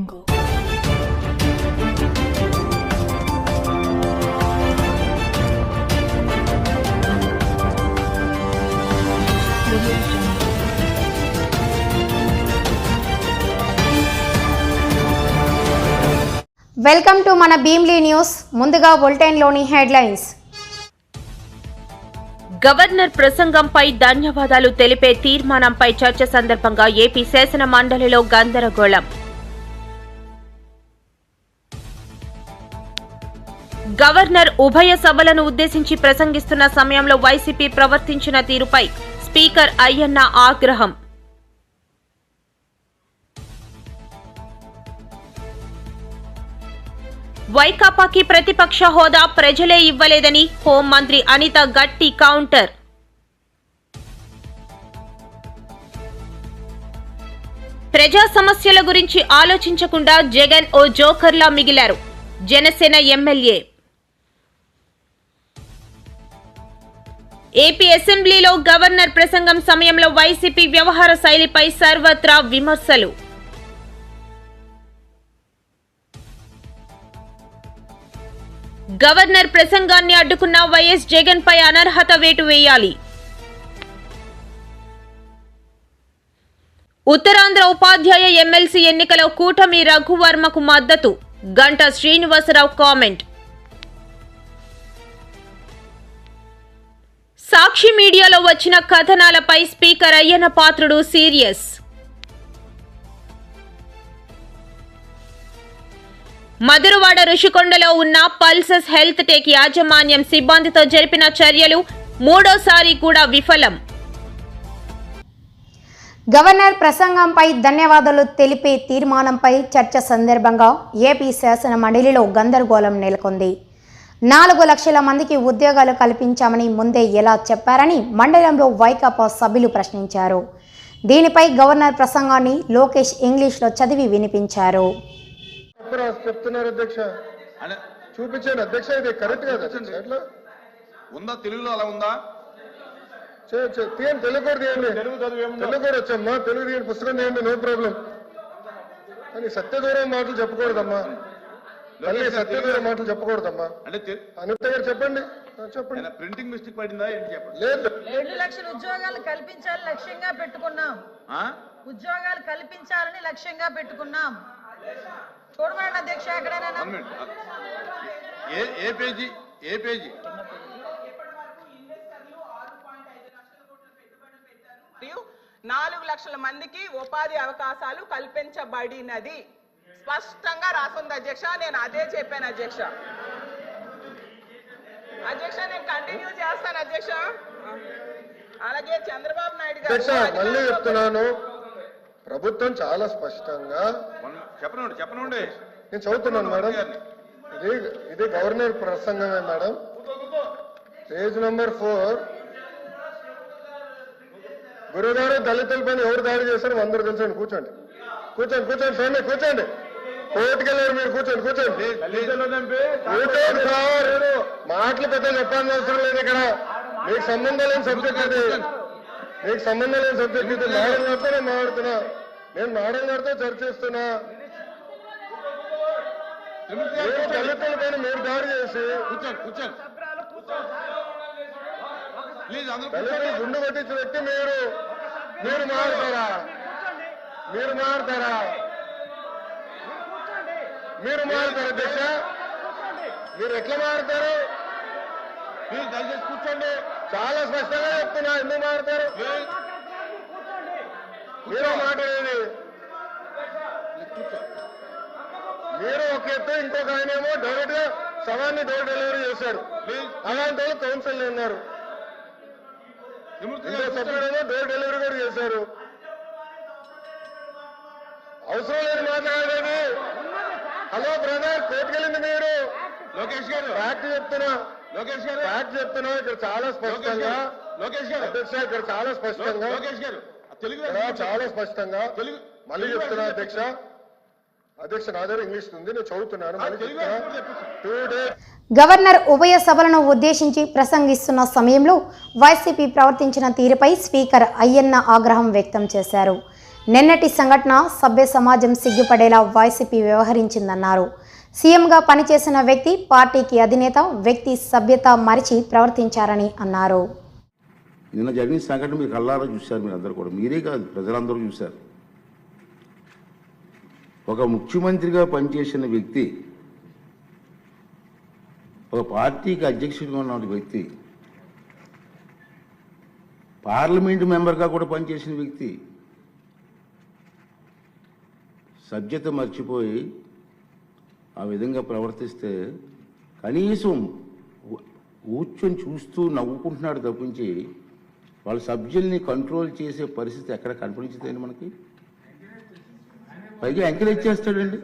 Welcome to మన Bhimli news. ముందుగా బులెటిన్లోని headlines. Governor ప్రసంగంపై ధన్యవాదాలు తెలిపే తీర్మానంపై చర్చ సందర్భంగా ఏపీ శాసన మండలిలో గందరగోళం. గవర్నర్ ఉభయ సభలను ఉద్దేశించి ప్రసంగిస్తున్న సమయంలో వైసీపీ ప్రవర్తించిన తీరుపై స్పీకర్ అయ్యన్న ఆగ్రహం. వైకాపాకి ప్రతిపక్ష హోదా ప్రజలే ఇవ్వలేదని హోంమంత్రి అనిత గట్టి కౌంటర్. ప్రజా సమస్యల గురించి ఆలోచించకుండా జగన్ ఓ జోకర్లా మిగిలారు జనసేన ఎమ్మెల్యే. ఏపీ అసెంబ్లీలో గవర్నర్ ప్రసంగం సమయంలో వైసీపీ వ్యవహార శైలిపై సర్వత్రా విమర్శలు. గవర్నర్ ప్రసంగాన్ని అడ్డుకున్న వైఎస్ జగన్ పై అనర్హత వేటు వేయాలి. ఉత్తరాంధ్ర ఉపాధ్యాయ ఎమ్మెల్సీ ఎన్నికలో కూటమి రఘువర్మకు మద్దతు గంటా శ్రీనివాసరావు కామెంట్. సాక్షి మీడియాలో వచ్చిన కథనాలపై స్పీకర్ అయ్యన్న పాత్రుడు సీరియస్. మధురవాడ ఋషికొండలో ఉన్న పల్సస్ హెల్త్ టెక్ యాజమాన్యం సిబ్బందితో జరిపిన చర్యలు మూడోసారి కూడా విఫలం. గవర్నర్ ప్రసంగంపై ధన్యవాదాలు తెలిపే తీర్మానంపై చర్చ సందర్భంగా ఏపీ శాసన మండలిలో గందరగోళం నెలకొంది. 4 లక్షల మందికి ఉద్యోగాలు కల్పించామని ముందే ఎలా చెప్పారని మండలంలో వైకాపా సభ్యులు ప్రశ్నించారు. దీనిపై గవర్నర్ ప్రసంగాన్ని లోకేష్ ఇంగ్లీష్లో చదివి వినిపించారు. చెప్తున్నారు అధ్యక్ష, చూపించండి అధ్యక్ష, ఇది కరెక్ట్ కాదు ఎట్లా ఉందా? తెలుగులో అలా ఉందా? తీయండి, తెలుగు కూడా తీయండి, తెలుగు కూడా వచ్చమ్మా, తెలుగు తీయండి, పుస్తకం తీయండి, నో ప్రాబ్లం. కానీ సత్యదూరం మాటలు చెప్పకూడదమ్మా, మళ్ళీ సత్యదూరం మాటలు చెప్పకూడదమ్మా. అంటే అనిత గారు చెప్పండి, చెప్పండి. ప్రింటింగ్ మిస్టేక్ పడిందా ఏంటి చెప్పండి. లేదు, 2 లక్షల ఉద్యోగాలు కల్పించాలని లక్ష్యంగా పెట్టుకున్నాం. ఉద్యోగాలు కల్పించాలని లక్ష్యంగా పెట్టుకున్నాం. చూడమండి అధ్యక్ష, ఎక్కడైనా ఏ పేజీ 4 లక్షల మందికి ఉపాధి అవకాశాలు కల్పించబడినది స్పష్టంగా రాసింది అధ్యక్ష. నేను అదే చెప్పాను అధ్యక్ష. నేను కంటిన్యూ చేస్తాను అధ్యక్ష. అలాగే చంద్రబాబు నాయుడు గారు మళ్ళీ చెప్తున్నాను, ప్రభుత్వం చాలా స్పష్టంగా చెప్పనండి నేను చదువుతున్నాను మేడం. ఇది గవర్నర్ ప్రసంగమే మేడం, పేజ్ నెంబర్ 4. గురుగారు దళితులపైన ఎవరు దాడి చేశారో అందరూ తెలుసండి. కూర్చోండి స్వామి, కూర్చోండి. కోర్టుకి వెళ్ళారు మీరు, కూర్చోండి. మాటలు పెద్ద చెప్పాల్సిన అవసరం లేదు. ఇక్కడ మీకు సంబంధం లేని సబ్జెక్ట్ ఇది, మేడం గారితో నేను మాట్లాడుతున్నా, నేను మేడం గారితో చర్చిస్తున్నా. దళితుల పైన మీరు దాడి చేసి దళితులు గుండు కొట్టించిన వ్యక్తి మీరు మారుతారా? అధ్యక్ష, మీరు ఎట్లా మారుతారు? దయచేసి కూర్చోండి. చాలా స్పష్టంగా చెప్తున్నా, ఎందుకు మారుతారు? మీరు మాట్లాడేది మీరు ఒక ఎత్తు, ఇంకొక ఆయన ఏమో డైరెక్ట్ గా సవాన్ని డోర్ డెలివరీ చేశారు. అలాంటి వాళ్ళు కౌన్సిల్ ఉన్నారు, ఇంకో సభ్యుడేమో డోర్ డెలివరీ కూడా చేశారు. అవసరం లేదు మాట్లాడేది. హలో బ్రదర్, కోర్టుకెళ్ళింది మీరు. లోకేష్ గారు ఫ్యాక్ట్ చెప్తున్నా, ఇక్కడ చాలా స్పష్టంగా అధ్యక్ష, ఇక్కడ చాలా స్పష్టంగా చాలా స్పష్టంగా మళ్ళీ చెప్తున్నా అధ్యక్ష. నా దగ్గర ఇంగ్లీష్ ఉంది, నేను చదువుతున్నాను. గవర్నర్ ఉభయ సభలను ఉద్దేశించి ప్రసంగిస్తున్న సమయంలో వైసీపీ ప్రవర్తించిన తీరుపై స్పీకర్ అయ్యన్న ఆగ్రహం వ్యక్తం చేశారు. నిన్నటి సంఘటన సభ్య సమాజం సిగ్గుపడేలా వైసీపీ వ్యవహరించిందన్నారు. సీఎంగా పనిచేసిన వ్యక్తి, పార్టీకి అధినేత వ్యక్తి సభ్యత మరిచి ప్రవర్తించారని అన్నారు. నిన్న జరిగిన సంఘటన మీరు కళ్ళారా చూశారు, మీరు అందరూ కూడా, మీరే కాదు ప్రజలందరూ చూశారు. ఒక ముఖ్యమంత్రిగా పనిచేసిన వ్యక్తి, ఒక పార్టీకి అధ్యక్షుడిగా ఉన్న వ్యక్తి, పార్లమెంటు మెంబర్గా కూడా పనిచేసిన వ్యక్తి సభ్యత మర్చిపోయి ఆ విధంగా ప్రవర్తిస్తే కనీసం కూర్చొని చూస్తూ నవ్వుకుంటున్నాడు తప్పించి వాళ్ళ సభ్యుల్ని కంట్రోల్ చేసే పరిస్థితి ఎక్కడ కనిపించదండి మనకి. పైగా ఎంకరేజ్ చేస్తాడండి.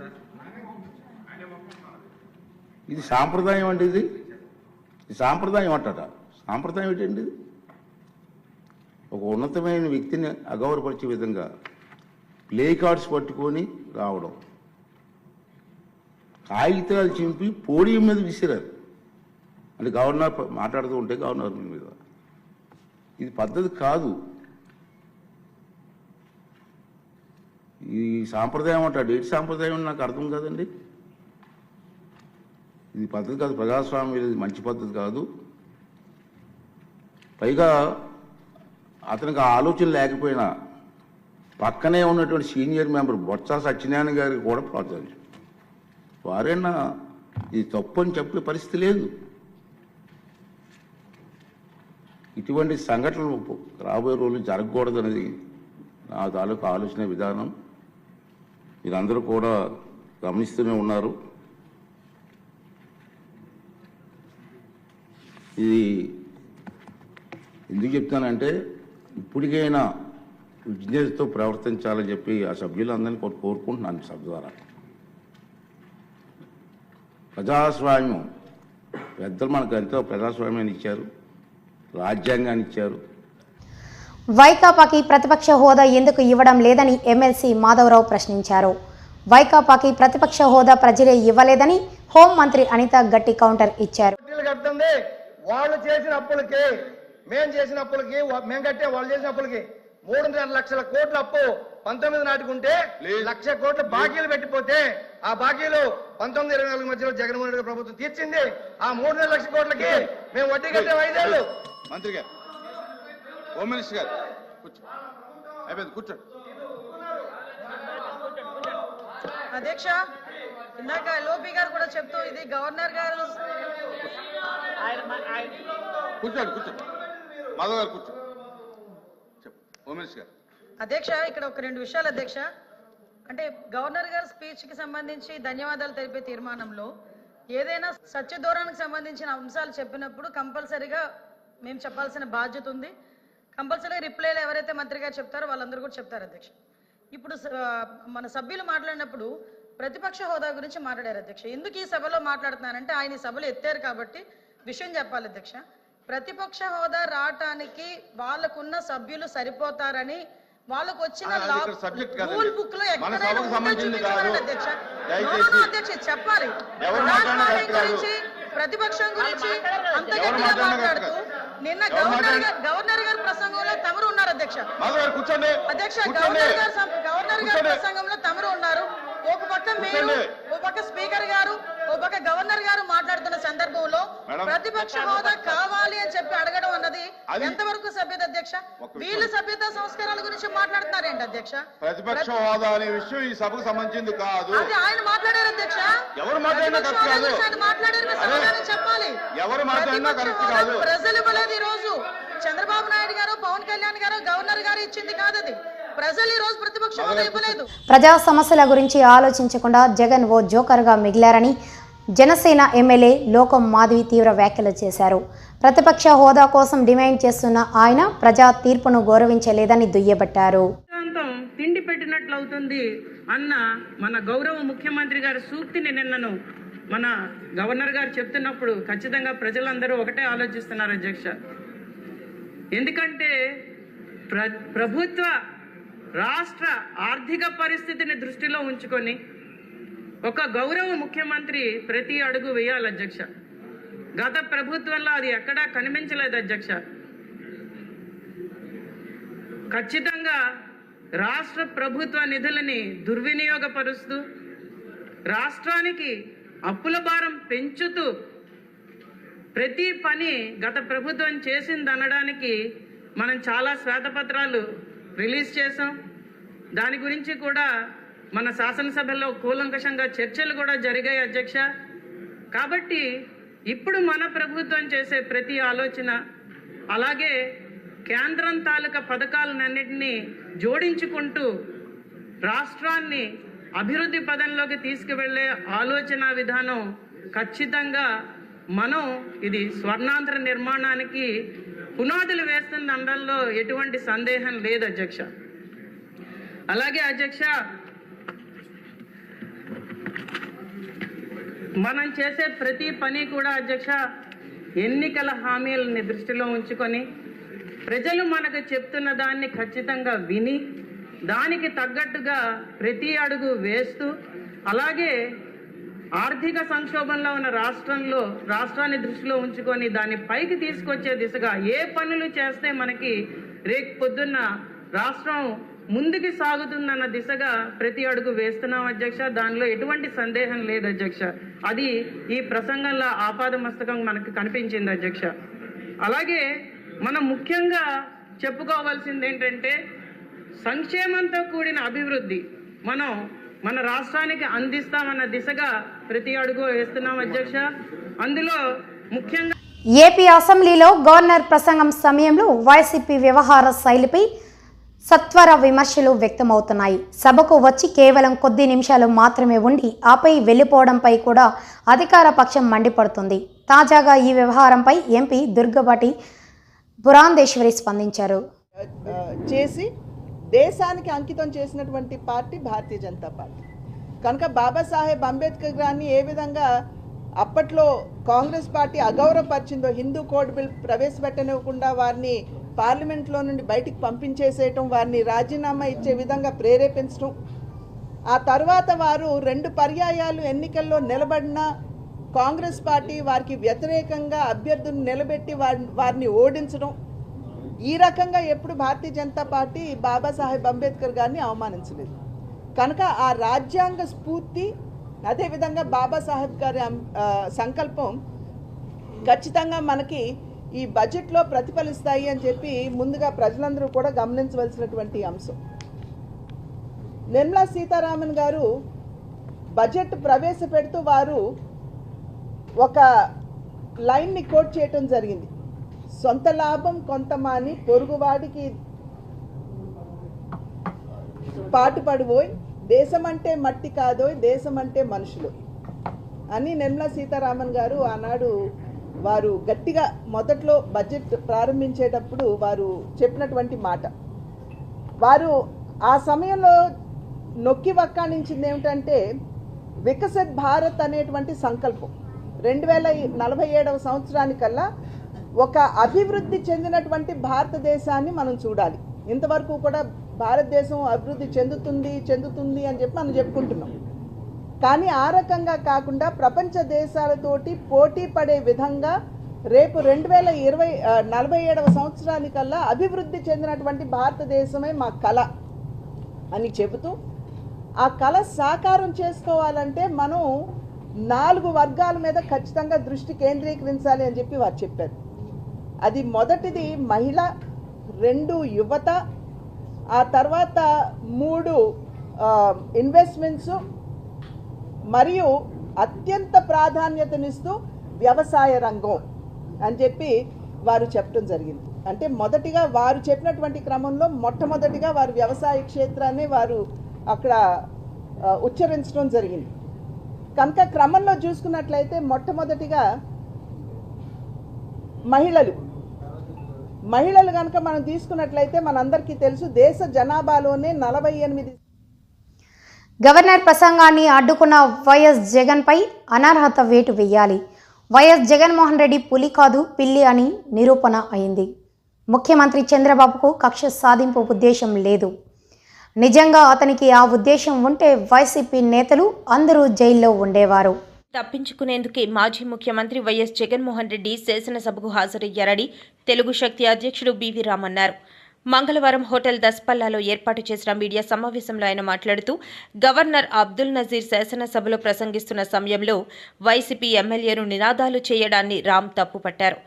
ఇది సాంప్రదాయం అండి. ఇది సాంప్రదాయం అంటారా? సాంప్రదాయం ఏంటండి? ఇది ఒక ఉన్నతమైన వ్యక్తిని అగౌరవపరిచే విధంగా ప్లే కార్డ్స్ పట్టుకొని రావడం, కాగితాలు చింపి పోడియం మీద విసిరారు. అంటే గవర్నర్ మాట్లాడుతూ ఉంటే గవర్నర్ మీద, ఇది పద్ధతి కాదు. ఈ సాంప్రదాయం అంటాడు. ఏంటి సాంప్రదాయం నాకు అర్థం కాదండి. ఇది పద్ధతి కాదు, ప్రజాస్వామ్యం ఇది మంచి పద్ధతి కాదు. పైగా అతనికి ఆ ఆలోచన లేకపోయినా పక్కనే ఉన్నటువంటి సీనియర్ మెంబర్ బొత్స సత్యనారాయణ గారికి కూడా ప్రోత్సహించారు. వారైనా ఇది తప్పు అని చెప్పే పరిస్థితి లేదు. ఇటువంటి సంఘటనలు రాబోయే రోజులు జరగకూడదు అనేది నా తాలూకు ఆలోచన విధానం. మీరందరూ కూడా గమనిస్తూనే ఉన్నారు. ఇది ఎందుకు చెప్తానంటే, ఇప్పటికైనా విజ్ఞతతో ప్రవర్తించాలని చెప్పి ఆ సభ్యులందరినీ కోరుకుంటున్నాను. సభ ద్వారా ప్రజాస్వామ్యం పెద్దలు మనకు ఎంతో ప్రజాస్వామ్యాన్ని ఇచ్చారు, రాజ్యాంగాన్ని ఇచ్చారు. వైకాపాకి ప్రతిపక్ష హోదా ఎందుకు ఇవ్వడం లేదని ఎమ్మెల్సీ మాధవరావు ప్రశ్నించారు. వైకాపాకి ప్రతిపక్ష హోదా ప్రజలే ఇవ్వలేదని హోంమంత్రి అనిత గట్టి కౌంటర్ ఇచ్చారు. వాళ్ళు చేసిన అప్పులకి, మేము చేసిన అప్పులకి, మేము కట్టే వాళ్ళు చేసిన అప్పులకి 3.5 లక్షల కోట్ల అప్పు 19 నాటికి ఉంటే 1,00,000 కోట్ల బాకీలు పెట్టిపోతే ఆ బాకీలు 19-24 మధ్యలో జగన్మోహన్ రెడ్డి ప్రభుత్వం తీర్చింది. ఆ 3.5 లక్షల కోట్లకి మేము వడ్డీ కట్టాం 5 ఏళ్ళు. మంత్రి గారు, హోమ్ మినిస్టర్ గారు కూర్చో, అయిపోయింది కూర్చోండి. అధ్యక్ష, ఇందాక లోపి గారు కూడా చెప్తూ ఇది గవర్నర్ గారు. కూర్చోండి కూర్చోండి, మాధవ్ గారు కూర్చోండి. హోమ్ మినిస్టర్ గారు. అధ్యక్ష, ఇక్కడ ఒక 2 విషయాలు అధ్యక్ష. అంటే గవర్నర్ గారి స్పీచ్ కి సంబంధించి ధన్యవాదాలు తెలిపే తీర్మానంలో ఏదైనా సత్యదూరానికి సంబంధించిన అంశాలు చెప్పినప్పుడు కంపల్సరీగా మేము చెప్పాల్సిన బాధ్యత ఉంది. కంపల్సరీ రిప్లైలు ఎవరైతే మంత్రి గారు చెప్తారో వాళ్ళందరూ కూడా చెప్తారు అధ్యక్ష. ఇప్పుడు మన సభ్యులు మాట్లాడినప్పుడు ప్రతిపక్ష హోదా గురించి మాట్లాడారు అధ్యక్ష. ఎందుకు ఈ సభలో మాట్లాడుతున్నానంటే ఆయన ఈ సభలో ఎత్తారు కాబట్టి విషయం చెప్పాలి అధ్యక్ష. ప్రతిపక్ష హోదా రావటానికి వాళ్ళకున్న సభ్యులు సరిపోతారని వాళ్ళకు వచ్చిన రూల్ బుక్ లో అధ్యక్ష చెప్పాలి. గురించి ప్రతిపక్షం గురించి అంత గట్టిగా మాట్లాడుతూ నిన్న గవర్నర్ గారి ప్రసంగంలో తమరు ఉన్నారు అధ్యక్ష. అధ్యక్ష, గవర్నర్ గారి ప్రసంగంలో తమరు ఉన్నారు. ఒక పక్క మీరు, ఒక పక్క స్పీకర్ గారు, ఒక పక్క గవర్నర్ గారు మాట్లాడుతున్న సందర్భంలో ప్రతిపక్ష హోదా కావాలి అని చెప్పి అడగడం అన్నది ఎంతవరకు సభ్యత అధ్యక్ష? వీళ్ళు సభ్యత సంస్కారాల గురించి మాట్లాడుతున్నారేంటి అధ్యక్ష? ప్రతిపక్ష హోదా అనే విషయం ఈ సభకు సంబంధించింది కాదు. అది ఆయన మాట్లాడారు అధ్యక్ష. ఎవరు మాట్లాడినా ఆయన మాట్లాడారు, సమాధానం చెప్పాలి. ఎవరు మాట్లాడినా కరెక్ట్ కాదు. ప్రజలు ఇవ్వలేదు. ఈ రోజు చంద్రబాబు నాయుడు గారు, పవన్ కళ్యాణ్ గారు, గవర్నర్ గారు ఇచ్చింది కాదు అది. ప్రజలు ఈ రోజు ప్రతిపక్ష హోదా ఇవ్వలేదు. ప్రజా సమస్యల గురించి ఆలోచించకుండా జగన్ ఓ జోకర్గా మిగిలారని జనసేన ఎమ్మెల్యే లోకం మాధవి తీవ్ర వ్యాఖ్యలు చేశారు. ప్రతిపక్ష హోదా కోసం డిమాండ్ చేస్తున్న ఆయన ప్రజా తీర్పును గౌరవించలేదని దుయ్యబట్టారు. తిండి పెట్టినట్లవుతుంది అన్న మన గౌరవ ముఖ్యమంత్రి గారి సూక్తిని నిన్నను మన గవర్నర్ గారు చెప్తున్నప్పుడు ఖచ్చితంగా ప్రజలందరూ ఒకటే ఆలోచిస్తున్నారు అధ్యక్ష. ఎందుకంటే ప్రభుత్వ రాష్ట్ర ఆర్థిక పరిస్థితిని దృష్టిలో ఉంచుకొని ఒక గౌరవ ముఖ్యమంత్రి ప్రతి అడుగు వేయాలి అధ్యక్ష. గత ప్రభుత్వంలో అది ఎక్కడా కనిపించలేదు అధ్యక్ష. ఖచ్చితంగా రాష్ట్ర ప్రభుత్వ నిధులని దుర్వినియోగపరుస్తూ రాష్ట్రానికి అప్పుల భారం పెంచుతూ ప్రతి పని గత ప్రభుత్వం చేసిందనడానికి మనం చాలా శ్వేతపత్రాలు రిలీజ్ చేసాం. దాని గురించి కూడా మన శాసనసభలో కూలంకషంగా చర్చలు కూడా జరిగాయి అధ్యక్ష. కాబట్టి ఇప్పుడు మన ప్రభుత్వం చేసే ప్రతి ఆలోచన, అలాగే కేంద్రం తాలూకా పథకాలన్నింటినీ జోడించుకుంటూ రాష్ట్రాన్ని అభివృద్ధి పదంలోకి తీసుకువెళ్లే ఆలోచన విధానం ఖచ్చితంగా మనం ఇది స్వర్ణాంధ్ర నిర్మాణానికి పునాదులు వేస్తున్న అనడంలో ఎటువంటి సందేహం లేదు అధ్యక్ష. అలాగే అధ్యక్ష, మనం చేసే ప్రతి పని కూడా అధ్యక్ష ఎన్నికల హామీలని దృష్టిలో ఉంచుకొని ప్రజలు మనకు చెప్తున్న దాన్ని ఖచ్చితంగా విని దానికి తగ్గట్టుగా ప్రతి అడుగు వేస్తూ, అలాగే ఆర్థిక సంక్షోభంలో ఉన్న రాష్ట్రాన్ని దృష్టిలో ఉంచుకొని దాన్ని పైకి తీసుకొచ్చే దిశగా ఏ పనులు చేస్తే మనకి రేపు పొద్దున్న రాష్ట్రం ముందుకు సాగుతుందన్న దిశగా ప్రతి అడుగు వేస్తున్నాం అధ్యక్ష. దానిలో ఎటువంటి సందేహం లేదు అధ్యక్ష. అది ఈ ప్రసంగంలో ఆపాదమస్తకం మనకు కనిపించింది అధ్యక్ష. అలాగే మనం ముఖ్యంగా చెప్పుకోవాల్సింది ఏంటంటే సంక్షేమంతో కూడిన అభివృద్ధి మనం మన రాష్ట్రానికి అందిస్తామన్న దిశగా ప్రతి అడుగు వేస్తున్నాం అధ్యక్ష. అందులో ముఖ్యంగా ఏపీ అసెంబ్లీలో గవర్నర్ ప్రసంగం సమయంలో వైసీపీ వ్యవహార శైలిపై సత్వర విమర్శలు వ్యక్తమవుతున్నాయి. సభకు వచ్చి కేవలం కొద్ది నిమిషాలు మాత్రమే ఉండి ఆపై వెళ్లిపోవడంపై కూడా అధికార పక్షం మండిపడుతుంది. తాజాగా ఈ వ్యవహారంపై ఎంపీ దుర్గపాటి పురాంధేశ్వరి స్పందించారు. చేసి దేశానికి అంకితం చేసినటువంటి పార్టీ భారతీయ జనతా పార్టీ కనుక బాబాసాహెబ్ అంబేద్కర్ గారిని ఏ విధంగా అప్పట్లో కాంగ్రెస్ పార్టీ అగౌరవపరిచిందో, హిందూ కోడ్ బిల్ ప్రవేశపెట్టనివ్వకుండా వారిని పార్లమెంట్లో నుండి బయటికి పంపించేసేయటం, వారిని రాజీనామా ఇచ్చే విధంగా ప్రేరేపించడం, ఆ తర్వాత వారు 2 పర్యాయాలు ఎన్నికల్లో నిలబడిన కాంగ్రెస్ పార్టీ వారికి వ్యతిరేకంగా అభ్యర్థులను నిలబెట్టి వారిని ఓడించడం, ఈ రకంగా ఎప్పుడు భారతీయ జనతా పార్టీ బాబాసాహెబ్ అంబేద్కర్ గారిని అవమానించలేదు. కనుక ఆ రాజ్యాంగ స్ఫూర్తి, అదేవిధంగా బాబాసాహెబ్ గారి సంకల్పం ఖచ్చితంగా మనకి ఈ బడ్జెట్లో ప్రతిఫలిస్తాయి అని చెప్పి ముందుగా ప్రజలందరూ కూడా గమనించవలసినటువంటి అంశం. నిర్మలా సీతారామన్ గారు బడ్జెట్ ప్రవేశపెడుతూ వారు ఒక లైన్ని కోట్ చేయటం జరిగింది. సొంత లాభం కొంతమాని పొరుగువాడికి పాటుపడిపోయి దేశమంటే మట్టి కాదోయ్ దేశమంటే మనుషులు అని నిర్మలా సీతారామన్ గారు ఆనాడు వారు గట్టిగా మొదట్లో బడ్జెట్ ప్రారంభించేటప్పుడు వారు చెప్పినటువంటి మాట. వారు ఆ సమయంలో నొక్కి వక్కాణించింది ఏమిటంటే వికసిత్ భారత్ అనేటువంటి సంకల్పం 2047వ సంవత్సరానికల్లా ఒక అభివృద్ధి చెందినటువంటి భారతదేశాన్ని మనం చూడాలి. ఇంతవరకు కూడా భారతదేశం అభివృద్ధి చెందుతుంది అని చెప్పి మనం చెప్పుకుంటున్నాం. కానీ ఆ రకంగా కాకుండా ప్రపంచ దేశాలతోటి పోటీ పడే విధంగా రేపు 2047వ సంవత్సరానికల్లా అభివృద్ధి చెందినటువంటి భారతదేశమే మా కళ అని చెబుతూ, ఆ కళ సాకారం చేసుకోవాలంటే మనం 4 వర్గాల మీద ఖచ్చితంగా దృష్టి కేంద్రీకరించాలి అని చెప్పి వారు చెప్పారు. అది మొదటిది మహిళ, 2 యువత, ఆ తర్వాత 3 ఇన్వెస్ట్మెంట్స్, మరియు అత్యంత ప్రాధాన్యతనిస్తూ వ్యవసాయ రంగం అని చెప్పి వారు చెప్పడం జరిగింది. అంటే మొదటిగా వారు చెప్పినటువంటి క్రమంలో మొట్టమొదటిగా వారు వ్యవసాయ క్షేత్రాన్ని వారు అక్కడ ఉచ్చరించడం జరిగింది. కనుక క్రమంలో చూసుకున్నట్లయితే మొట్టమొదటిగా మహిళలు కనుక మనం తీసుకున్నట్లయితే మనందరికీ తెలుసు దేశ జనాభాలోనే 48. గవర్నర్ ప్రసంగాన్ని అడ్డుకున్న వైఎస్ జగన్పై అనర్హత వేటు వేయాలి. వైఎస్ జగన్మోహన్ రెడ్డి పులి కాదు పిల్లి అని నిరూపణ అయింది. ముఖ్యమంత్రి చంద్రబాబుకు కక్ష సాధింపు ఉద్దేశం లేదు. నిజంగా అతనికి ఆ ఉద్దేశం ఉంటే వైసీపీ నేతలు అందరూ జైల్లో ఉండేవారు. తప్పించుకునేందుకే మాజీ ముఖ్యమంత్రి వైఎస్ జగన్మోహన్ రెడ్డి శాసనసభకు హాజరయ్యారని తెలుగు శక్తి అధ్యక్షుడు బివి రామ్ అన్నారు. మంగళవారం హోటల్ దస్పల్లాలో ఏర్పాటు చేసిన మీడియా సమావేశంలో ఆయన మాట్లాడుతూ గవర్నర్ అబ్దుల్ నజీర్ శాసనసభలో ప్రసంగిస్తున్న సమయంలో వైసీపీ ఎమ్మెల్యేను నినాదాలు చేయడాన్ని రామ్ తప్పుపట్టారు.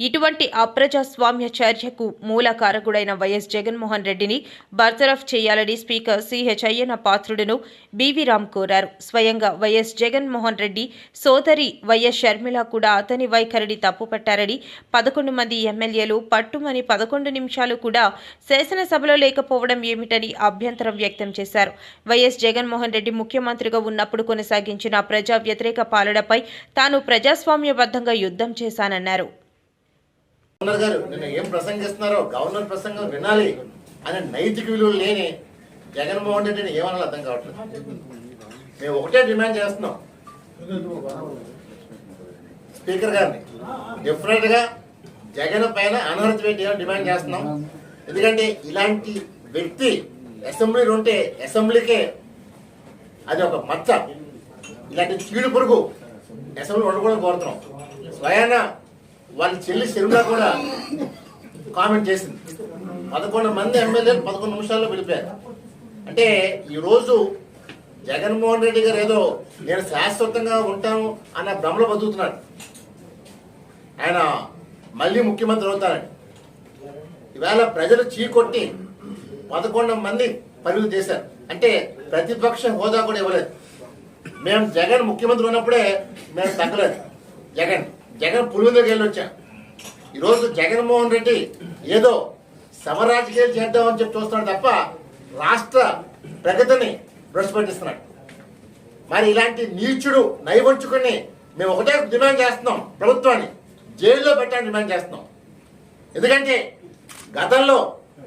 ఇటువంటి అప్రజాస్వామ్య చర్యకు మూల కారకుడైన వైఎస్ జగన్మోహన్ రెడ్డిని బర్తరఫ్ చేయాలని స్పీకర్ సిహెచ్ అయ్యన్న పాత్రుడును బీవీ రామ్ కోరారు. స్వయంగా వైఎస్ జగన్మోహన్ రెడ్డి సోదరి వైఎస్ షర్మిల కూడా అతని వైఖరిని తప్పుపట్టారని, 11 మంది ఎమ్మెల్యేలు పట్టుమని 11 నిమిషాలు కూడా శాసనసభలో లేకపోవడం ఏమిటని అభ్యంతరం వ్యక్తం చేశారు. వైఎస్ జగన్మోహన్ రెడ్డి ముఖ్యమంత్రిగా ఉన్నప్పుడు కొనసాగించిన ప్రజా వ్యతిరేక పాలనపై తాను ప్రజాస్వామ్యబద్ధంగా యుద్ధం చేశానన్నారు. గవర్నర్ గారు నిన్న ఏం ప్రసంగిస్తున్నారో గవర్నర్ ప్రసంగం వినాలి అనే నైతిక విలువలు లేని జగన్మోహన్ రెడ్డిని ఏమన్నా అర్థం కావట్లేదు. మేము ఒకటే డిమాండ్ చేస్తున్నాం స్పీకర్ గారిని, డెఫినెట్ గా జగన్ పైన అనర్హత వేయాలని డిమాండ్ చేస్తున్నాం. ఎందుకంటే ఇలాంటి వ్యక్తి అసెంబ్లీలో ఉంటే అసెంబ్లీకే అది ఒక మచ్చ, ఇలాంటి చీడు పురుగు అసెంబ్లీ ఉండకూడదు కోరుతున్నాం. స్వయాన వాళ్ళ చెల్లి శర్మిల కూడా కామెంట్ చేసింది. 11 మంది ఎమ్మెల్యేలు 11 నిమిషాల్లో వెళ్ళిపోయారు. అంటే ఈరోజు జగన్మోహన్ రెడ్డి గారు ఏదో నేను శాశ్వతంగా ఉంటాను అన్న భ్రమలో బతుకుతున్నాడు. ఆయన మళ్ళీ ముఖ్యమంత్రి అవుతారని ఇవాళ ప్రజలు చీకొట్టి 11 మంది పరిమితి చేశారు. అంటే ప్రతిపక్ష హోదా కూడా ఇవ్వలేదు. మేము జగన్ ముఖ్యమంత్రి ఉన్నప్పుడే మేము తగ్గలేదు. జగన్ పులివెందులకు వెళ్ళి వచ్చాం. ఈరోజు జగన్మోహన్ రెడ్డి ఏదో సమరాజకీయాలు చేద్దామని చెప్పి చూస్తున్నాడు తప్ప రాష్ట్ర ప్రగతిని భ్రష్పట్టిస్తున్నాడు. మరి ఇలాంటి నీచుడు నైవంచుకుని మేము ఒకటే డిమాండ్ చేస్తున్నాం, ప్రభుత్వాన్ని జైల్లో పెట్టాలని డిమాండ్ చేస్తున్నాం. ఎందుకంటే గతంలో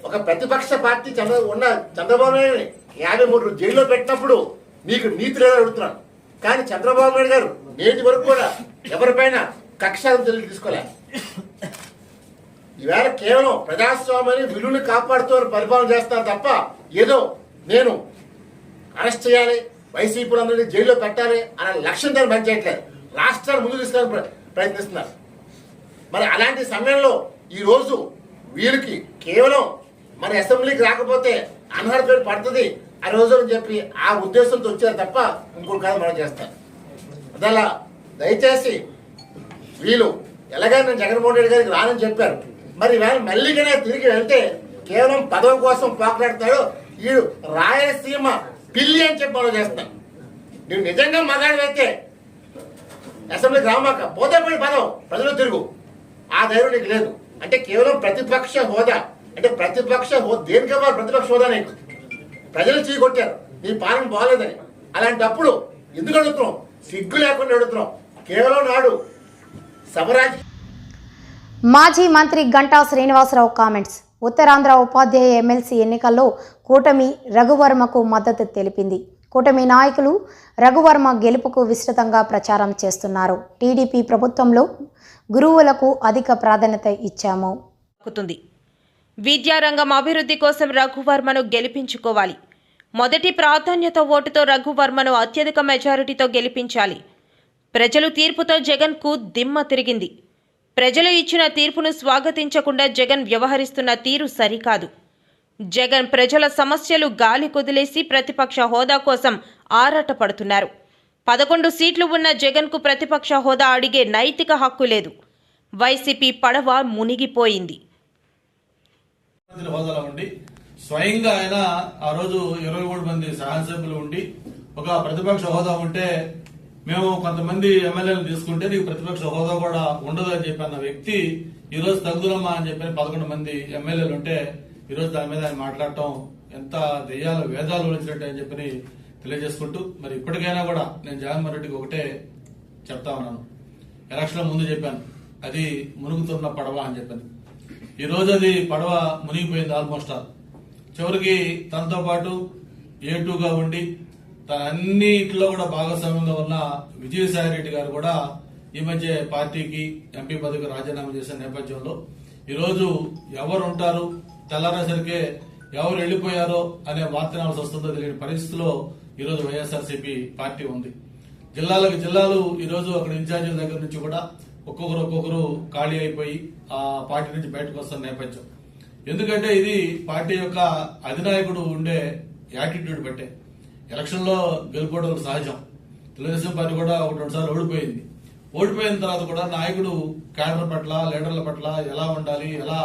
ఒక ప్రతిపక్ష పార్టీ చంద్రబాబు నాయుడు 53 జైల్లో పెట్టినప్పుడు మీకు నీతి లేదని అడుగుతున్నాను. కానీ చంద్రబాబు నాయుడు గారు నేటి వరకు కూడా ఎవరిపైన కక్షాలను చర్యలు తీసుకోలే. ఈవేళ కేవలం ప్రజాస్వామ్యాన్ని విలువని కాపాడుతూ పరిపాలన చేస్తారు తప్ప ఏదో నేను అరెస్ట్ చేయాలి, వైసీపీలందరినీ జైల్లో పెట్టాలి అనే లక్ష్యంతో పనిచేయట్లేదు. రాష్ట్రాన్ని ముందు తీసుకెళ్ళాలని ప్రయత్నిస్తున్నారు. మరి అలాంటి సమయంలో ఈరోజు వీరికి కేవలం మన అసెంబ్లీకి రాకపోతే అనర్హత పేరు పడుతుంది ఆ రోజు అని చెప్పి ఆ ఉద్దేశంతో వచ్చారు తప్ప ఇంకోటి కాదు మనం చేస్తాం. అదలా దయచేసి వీళ్ళు ఎలాగైనా నేను జగన్మోహన్ రెడ్డి గారికి రానని చెప్పారు. మరి వేళ మళ్ళీగానే తిరిగి వెళ్తే కేవలం పదవి కోసం పోకలాడతాడు. వీడు రాయలసీమ పిల్లి అని చెప్పి మనం చేస్తాం. నువ్వు నిజంగా మగాడివైతే అసెంబ్లీకి రామాక పోతే పోయి పదం ప్రజలు తిరుగు, ఆ ధైర్యం నీకు లేదు. అంటే కేవలం ప్రతిపక్ష హోదా అంటే ప్రతిపక్ష హోదా దేనికి ఇవ్వాలి? ప్రతిపక్ష హోదా నీకు ప్రజలు చీకొట్టారు, నీ పాలన బాగలేదని. అలాంటప్పుడు ఎందుకు అడుగుతున్నాం? సిగ్గు లేకుండా అడుగుతున్నాం. కేవలం నాడు సమరాజ్. మాజీ మంత్రి గంటా శ్రీనివాసరావు కామెంట్స్. ఉత్తరాంధ్ర ఉపాధ్యాయ ఎమ్మెల్సీ ఎన్నికల్లో కూటమి రఘువర్మకు మద్దతు తెలిపింది. కూటమి నాయకులు రఘువర్మ గెలుపుకు విస్తృతంగా ప్రచారం చేస్తున్నారు. టీడీపీ ప్రభుత్వంలో గురువులకు అధిక ప్రాధాన్యత ఇచ్చాము. విద్యారంగం అభివృద్ధి కోసం రఘువర్మను గెలిపించుకోవాలి. మొదటి ప్రాధాన్యత ఓటుతో రఘువర్మను అత్యధిక మెజారిటీతో గెలిపించాలి. ప్రజలు తీర్పుతో జగన్కు దిమ్మ తిరిగింది. ప్రజలు ఇచ్చిన తీర్పును స్వాగతించకుండా జగన్ వ్యవహరిస్తున్న తీరు సరికాదు. జగన్ ప్రజల సమస్యలు గాలి కొదిలేసి ప్రతిపక్ష హోదా కోసం ఆరాటపడుతున్నారు. 11 సీట్లు ఉన్న జగన్కు ప్రతిపక్ష హోదా అడిగే నైతిక హక్కు లేదు. వైసీపీ పడవ మునిగిపోయింది. హోదాలో ఉండి స్వయంగా ఆయన ఆ రోజు 23 మంది శాసనసభ్యులు ఉండి ఒక ప్రతిపక్ష హోదా ఉంటే మేము కొంతమంది ఎమ్మెల్యేలు తీసుకుంటే నీకు ప్రతిపక్ష హోదా కూడా ఉండదు అని చెప్పి అన్న వ్యక్తి ఈ రోజు తగ్గుదమ్మా అని చెప్పి 11 మంది ఎమ్మెల్యేలు ఉంటే ఈ రోజు దాని మీద ఆయన మాట్లాడటం ఎంత దెయ్యాల వేదాలు ఒలిచినట్టు అని చెప్పి తెలియజేసుకుంటూ మరి ఇప్పటికైనా కూడా నేను జగన్మోహన్ రెడ్డికి ఒకటే చెప్తా ఉన్నాను. ఎలక్షన్ ముందు చెప్పాను అది మునుగుతున్న పడవ అని చెప్పాను. ఈ రోజు అది పడవ మునిగిపోయింది ఆల్మోస్ట్ ఆల్. చివరికి తనతో పాటు A2గా ఉండి తన అన్నిట్లో కూడా భాగస్వామ్యంలో ఉన్న విజయసాయి రెడ్డి గారు కూడా ఈ మధ్య పార్టీకి ఎంపీ పదవికి రాజీనామా చేసిన నేపథ్యంలో ఈరోజు ఎవరు ఉంటారు తెల్లారేసరికే ఎవరు వెళ్లిపోయారో అనే వార్త నాల్సి వస్తుందో తెలియని పరిస్థితిలో ఈరోజు వైఎస్ఆర్సీపీ పార్టీ ఉంది. జిల్లాలు ఈరోజు అక్కడ ఇన్ఛార్జీల దగ్గర నుంచి కూడా ఒక్కొక్కరు ఖాళీ అయిపోయి ఆ పార్టీ నుంచి బయటకు వస్తున్న నేపథ్యం. ఎందుకంటే ఇది పార్టీ యొక్క అధినాయకుడు ఉండే యాటిట్యూడ్ బట్టే. ఎలక్షన్ లో గెలుపోవడం సహజం. తెలుగుదేశం పార్టీ కూడా ఒకటి రెండు సార్లు ఓడిపోయింది. ఓడిపోయిన తర్వాత కూడా నాయకుడు క్యాడర్ పట్ల, లీడర్ల పట్ల ఎలా ఉండాలి, ఎలా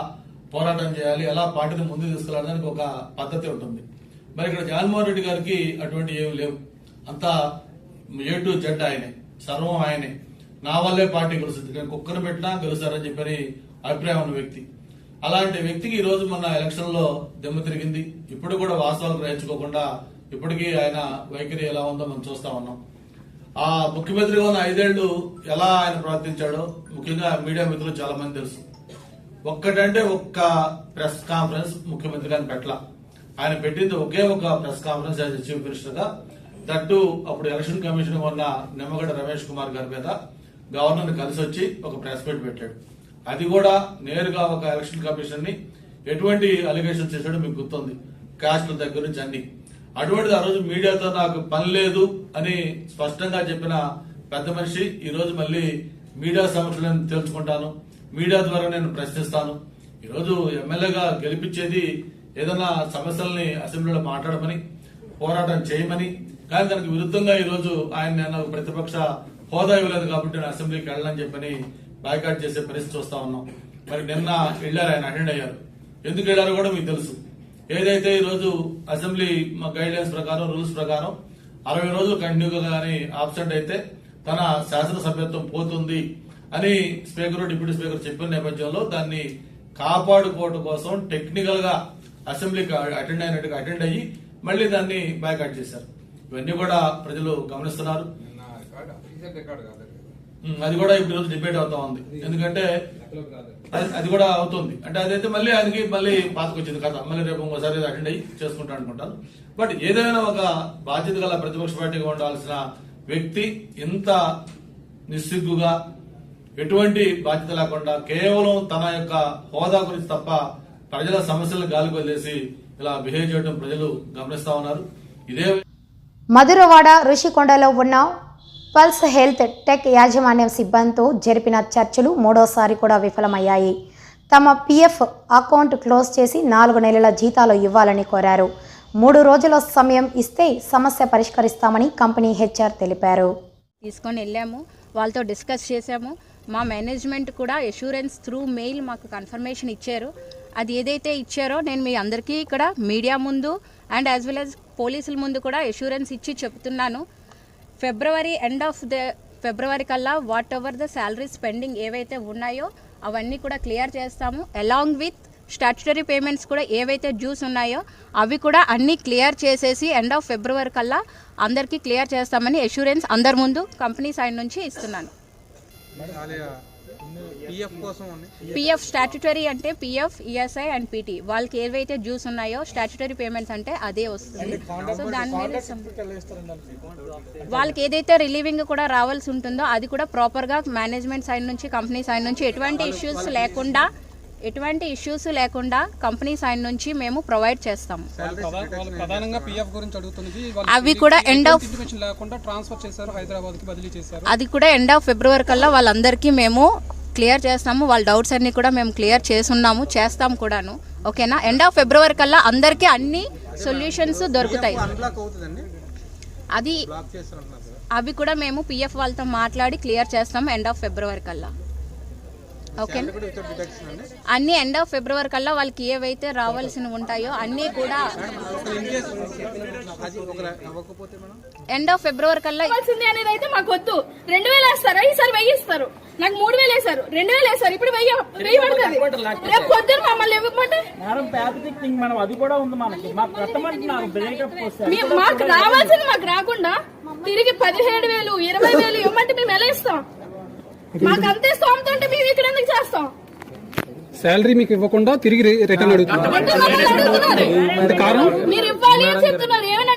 పోరాటం చేయాలి, ఎలా పార్టీని ముందుకు తీసుకెళ్ళడానికి ఒక పద్ధతి ఉంటుంది. మరి ఇక్కడ జగన్మోహన్ రెడ్డి గారికి అటువంటి ఏమి లేవు. అంతా A to Z ఆయనే, సర్వం ఆయనే. నా వల్లే పార్టీ గెలుస్తుంది, నేను కుక్కను పెట్టినా గెలుస్తారని చెప్పని అభిప్రాయం ఉన్న వ్యక్తి. అలాంటి వ్యక్తికి ఈ రోజు మొన్న ఎలక్షన్ లో దెమ్మ తిరిగింది. ఇప్పుడు కూడా వాస్తవాలు గ్రహించుకోకుండా ఇప్పటికీ ఆయన వైఖరి ఎలా ఉందో మనం చూస్తా ఉన్నాం. ఆ ముఖ్యమంత్రిగా ఉన్న 5 ఏళ్లు ఎలా ఆయన ప్రవర్తించాడో ముఖ్యంగా మీడియా మిత్రులు చాలా మంది తెలుసు. ఒక్కటంటే ఒక్క ప్రెస్ కాన్ఫరెన్స్ ముఖ్యమంత్రి గారిని పెట్టలా. ఆయన పెట్టింది ఒకే ఒక press conference as chief minister గా. దట్టు అప్పుడు ఎలక్షన్ కమిషన్ ఉన్న నిమ్మగడ్డ రమేష్ కుమార్ గారి మీద గవర్నర్ కలిసి వచ్చి ఒక ప్రెస్ మీట్ పెట్టాడు. అది కూడా నేరుగా ఒక ఎలక్షన్ కమిషన్ ని ఎటువంటి అలిగేషన్స్ చేశాడో మీకు గుర్తుంది, కాస్ట్ దగ్గర నుంచి అన్ని. అటువంటిది ఆ రోజు మీడియాతో నాకు పని లేదు అని స్పష్టంగా చెప్పిన పెద్ద మనిషి ఈ రోజు మళ్ళీ మీడియా సమస్యలను తెలుసుకుంటాను, మీడియా ద్వారా నేను ప్రశ్నిస్తాను. ఈ రోజు ఎమ్మెల్యేగా గెలిపించేది ఏదైనా సమస్యల్ని అసెంబ్లీలో మాట్లాడమని, పోరాటం చేయమని. కానీ దానికి విరుద్ధంగా ఈ రోజు ఆయన నేను ప్రతిపక్ష హోదా ఇవ్వలేదు కాబట్టి నేను అసెంబ్లీకి వెళ్ళాలని చెప్పని బాయ్కాట్ చేసే పరిస్థితి చూస్తా ఉన్నాం. మరి నిన్న వెళ్ళారు, ఆయన అటెండ్ అయ్యారు. ఎందుకు వెళ్ళారో కూడా మీకు తెలుసు. ఏదైతే ఈ రోజు అసెంబ్లీ గైడ్ లైన్స్ ప్రకారం, రూల్స్ ప్రకారం 60 రోజులు కంటిన్యూగా కానీ ఆబ్సెంట్ అయితే తన శాసనసభ్యత్వం పోతుంది అని స్పీకర్, డిప్యూటీ స్పీకర్ చెప్పిన నేపథ్యంలో దాన్ని కాపాడుకోవడం కోసం టెక్నికల్ గా అసెంబ్లీకి అటెండ్ అయినట్టుగా అటెండ్ అయ్యి మళ్లీ దాన్ని బాయ్కాట్ చేశారు. ఇవన్నీ కూడా ప్రజలు గమనిస్తున్నారు. అది కూడా ఇప్పుడు రోజు డిబేట్ అవుతా ఉంది. ఎందుకంటే అది కూడా అవుతుంది అంటే అదైతే మళ్ళీ ఆయనకి మళ్ళీ పాతకొచ్చింది కదా, మళ్ళీ రేపు ఇంకోసారి అటెండ్ అయ్యి చేసుకుంటా అనుకుంటాను. బట్ ఏదైనా ఒక బాధ్యత గల ప్రతిపక్ష పార్టీగా ఉండాల్సిన వ్యక్తి ఇంత నిస్సిగ్గుగా, ఎటువంటి బాధ్యత లేకుండా కేవలం తన యొక్క హోదా గురించి తప్ప ప్రజల సమస్యలను గాలికి వదిలేసి ఇలా బిహేవ్ చేయడం ప్రజలు గమనిస్తా ఉన్నారు. ఇదే మధురవాడ ఋషికొండలో ఉన్న పల్స్ హెల్త్ టెక్ యాజమాన్యం సిబ్బందితో జరిపిన చర్చలు మూడోసారి కూడా విఫలమయ్యాయి. తమ PF అకౌంట్ క్లోజ్ చేసి 4 నెలల జీతాలు ఇవ్వాలని కోరారు. 3 రోజుల సమయం ఇస్తే సమస్య పరిష్కరిస్తామని కంపెనీ HR తెలిపారు. తీసుకొని వెళ్ళాము, వాళ్ళతో డిస్కస్ చేశాము. మా మేనేజ్మెంట్ కూడా అష్యూరెన్స్ త్రూ మెయిల్ మాకు కన్ఫర్మేషన్ ఇచ్చారు. అది ఏదైతే ఇచ్చారో నేను మీ అందరికీ ఇక్కడ మీడియా ముందు అండ్ యాజ్ వెల్ యాజ్ పోలీసుల ముందు కూడా అష్యూరెన్స్ ఇచ్చి చెప్తున్నాను. ఎండ్ ఆఫ్ ఫిబ్రవరి కల్లా what ever the salaries pending ఏవైతే ఉన్నాయో అవన్నీ కూడా క్లియర్ చేస్తాము. అలాంగ్ విత్ స్టాట్యుటరీ పేమెంట్స్ కూడా ఏవైతే డ్యూస్ ఉన్నాయో అవి కూడా అన్నీ క్లియర్ చేసేసి ఎండ్ ఆఫ్ ఫిబ్రవరి కల్లా అందరికీ క్లియర్ చేస్తామని అష్యూరెన్స్ అందరి ముందు కంపెనీ సైడ్ నుంచి ఇస్తున్నాను. PF స్టాట్యుటరీ అంటే PF, ESI అండ్ PT వాళ్ళకి ఏవైతే డ్యూస్ ఉన్నాయో స్టాట్యుటరీ పేమెంట్స్ అంటే అదే వస్తుంది. సో దాని మీద వాళ్ళకి ఏదైతే రిలీవింగ్ కూడా రావాల్సి ఉంటుందో అది కూడా ప్రాపర్గా మేనేజ్మెంట్ సైడ్ నుంచి, కంపెనీ సైడ్ నుంచి ఎటువంటి ఇష్యూస్ లేకుండా కంపెనీ సైడ్ నుంచి మేము ప్రొవైడ్ చేస్తాము. అవి కూడా అది కూడా ఎండ్ ఆఫ్ ఫిబ్రవరి కల్లా వాళ్ళందరికీ మేము క్లియర్ చేస్తాము. వాళ్ళ డౌట్స్ అన్ని కూడా మేము క్లియర్ చేస్తాం కూడాను. ఓకేనా? ఎండ్ ఆఫ్ ఫిబ్రవరి కల్లా అందరికీ అన్ని సొల్యూషన్స్ దొరుకుతాయి. అవి కూడా మేము PF వాళ్ళతో మాట్లాడి క్లియర్ చేస్తాము ఎండ్ ఆఫ్ ఫిబ్రవరి కల్లా. ఓకే, అన్ని ఎండ్ ఆఫ్ ఫిబ్రవరి కల్లా వాళ్ళకి ఏవైతే రావాల్సినవి ఉంటాయో అన్నీ కూడా ఎండ్ ఆఫ్ ఫిబ్రవరి కల్లా అనేది అయితే మాకు వద్దు. 2000 వేస్తారా? ఈసారి 1000 ఇస్తారు. నాకు 3000 వేశారు, 2000 వేస్తారు. ఇప్పుడు 1000 పడుతుంది. రేపు పొద్దున మమ్మల్ని ఇవ్వకపోతే మాకు రావాల్సింది మాకు రాకుండా తిరిగి 17,000, 20,000 ఇవ్వమంటే మేము ఎలా ఇస్తాం? మాకు అంతే స్తోమత ఉంటే మేము ఇక్కడ ఎందుకు చేస్తాం? శాలరీ మీకు ఇవ్వకుండా తిరిగి రిటర్న్ అడుగుతున్నారు. మీరు ఇవ్వాలి అని చెప్తున్నారు. ఏమైనా